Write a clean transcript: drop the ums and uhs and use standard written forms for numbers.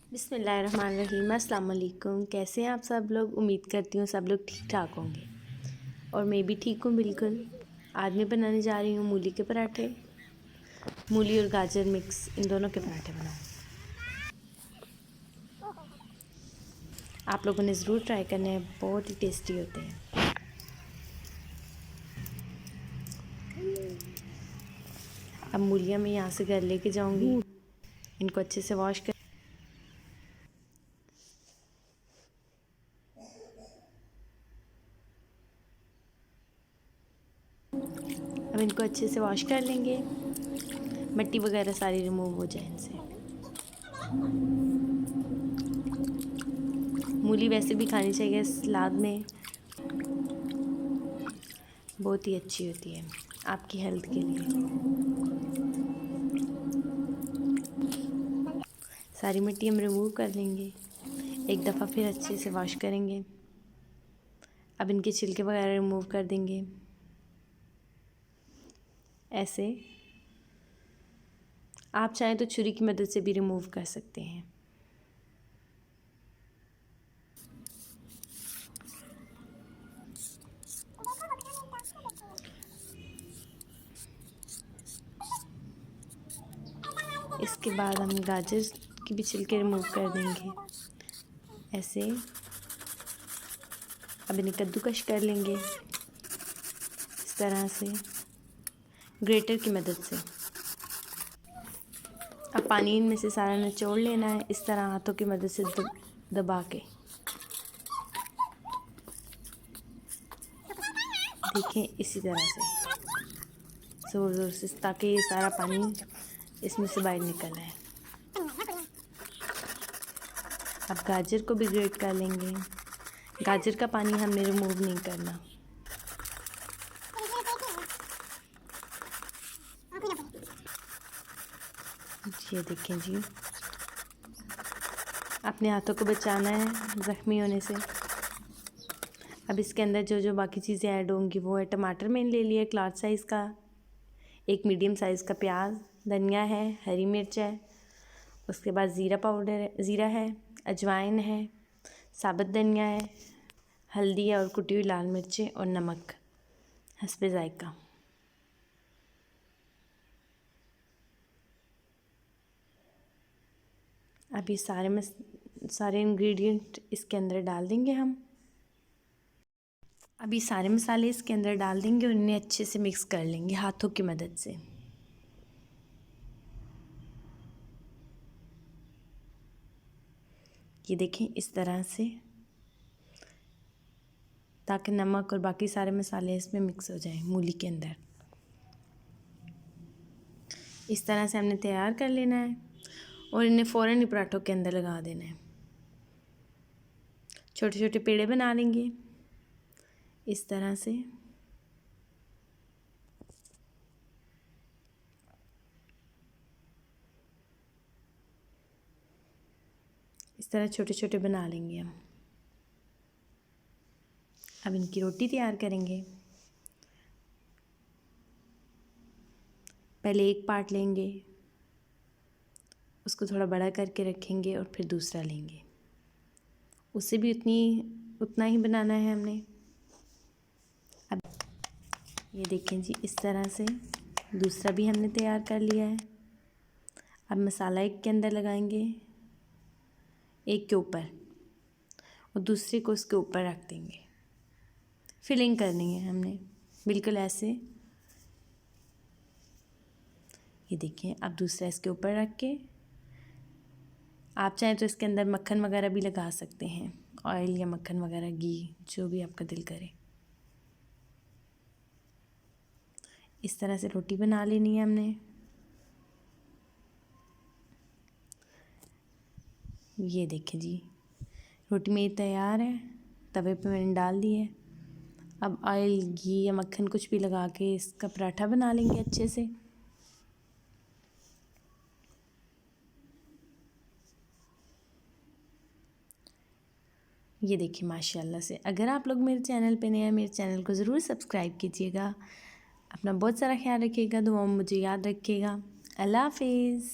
बिस्मिल्लाहिर्रहमानिर्रहीम। अस्सलाम वालेकुम। कैसे हैं आप सब लोग? उम्मीद करती हूँ सब लोग ठीक ठाक होंगे और मैं भी ठीक हूँ बिल्कुल। आज मैं बनाने जा रही हूँ मूली के पराठे। मूली और गाजर मिक्स, इन दोनों के पराठे बनाऊँ। आप लोगों ने ज़रूर ट्राई करने हैं, बहुत ही टेस्टी होते हैं। अब मूलियाँ मैं यहाँ से घर लेके जाऊँगी। इनको अच्छे से वॉश कर अब इनको अच्छे से वॉश कर लेंगे, मिट्टी वगैरह सारी रिमूव हो जाए इनसे। मूली वैसे भी खानी चाहिए सलाद में, बहुत ही अच्छी होती है आपकी हेल्थ के लिए। सारी मिट्टी हम रिमूव कर लेंगे, एक दफ़ा फिर अच्छे से वॉश करेंगे। अब इनके छिलके वगैरह रिमूव कर देंगे ऐसे। आप चाहें तो छुरी की मदद से भी रिमूव कर सकते हैं। इसके बाद हम गाजर की भी छिलके रिमूव कर देंगे ऐसे। अब इन्हें कद्दूकश कर लेंगे इस तरह से, ग्रेटर की मदद से। अब पानी इनमें से सारा निचोड़ लेना है इस तरह हाथों की मदद से दबा के। देखें इसी तरह से ज़ोर ज़ोर से, ताकि ये सारा पानी इसमें से बाहर निकल आए। अब गाजर को भी ग्रेट कर लेंगे। गाजर का पानी हमने रिमूव नहीं करना। ये देखें जी, अपने हाथों को बचाना है ज़ख्मी होने से। अब इसके अंदर जो जो बाकी चीज़ें ऐड होंगी वो है, टमाटर मैंने ले लिया एक लार्ज साइज़ का, एक मीडियम साइज़ का प्याज, धनिया है, हरी मिर्च है, उसके बाद ज़ीरा पाउडर है, ज़ीरा है, अजवाइन है, साबुत धनिया है, हल्दी है और कुटी हुई लाल मिर्चें और नमक हस्बे ज़ायका। अब ये सारे इंग्रेडिएंट इसके अंदर डाल देंगे हम। अब ये सारे मसाले इसके अंदर डाल देंगे और इन्हें अच्छे से मिक्स कर लेंगे हाथों की मदद से। ये देखें इस तरह से, ताकि नमक और बाकी सारे मसाले इसमें मिक्स हो जाएं मूली के अंदर। इस तरह से हमने तैयार कर लेना है और इन्हें फ़ौरन ही पराठों के अंदर लगा देना है। छोटे छोटे पेड़े बना लेंगे इस तरह से। इस तरह छोटे छोटे बना लेंगे हम। अब इनकी रोटी तैयार करेंगे। पहले एक पार्ट लेंगे, उसको थोड़ा बड़ा करके रखेंगे और फिर दूसरा लेंगे, उससे भी उतना ही बनाना है हमने। अब ये देखें जी, इस तरह से दूसरा भी हमने तैयार कर लिया है। अब मसाला एक के अंदर लगाएंगे, एक के ऊपर, और दूसरे को उसके ऊपर रख देंगे। फिलिंग करनी है हमने बिल्कुल ऐसे। ये देखिए, अब दूसरा इसके ऊपर रख के, आप चाहें तो इसके अंदर मक्खन वगैरह भी लगा सकते हैं, ऑयल या मक्खन वगैरह, घी, जो भी आपका दिल करे। इस तरह से रोटी बना लेनी है हमने। ये देखिए जी, रोटी मेरी तैयार है, तवे पे मैंने डाल दी है। अब ऑयल, घी या मक्खन कुछ भी लगा के इसका पराठा बना लेंगे अच्छे से। ये देखिए माशाल्लाह से। अगर आप लोग मेरे चैनल पे नए हैं, मेरे चैनल को ज़रूर सब्सक्राइब कीजिएगा। अपना बहुत सारा ख्याल रखिएगा, दुआ में मुझे याद रखिएगा। अल्लाह हाफिज़।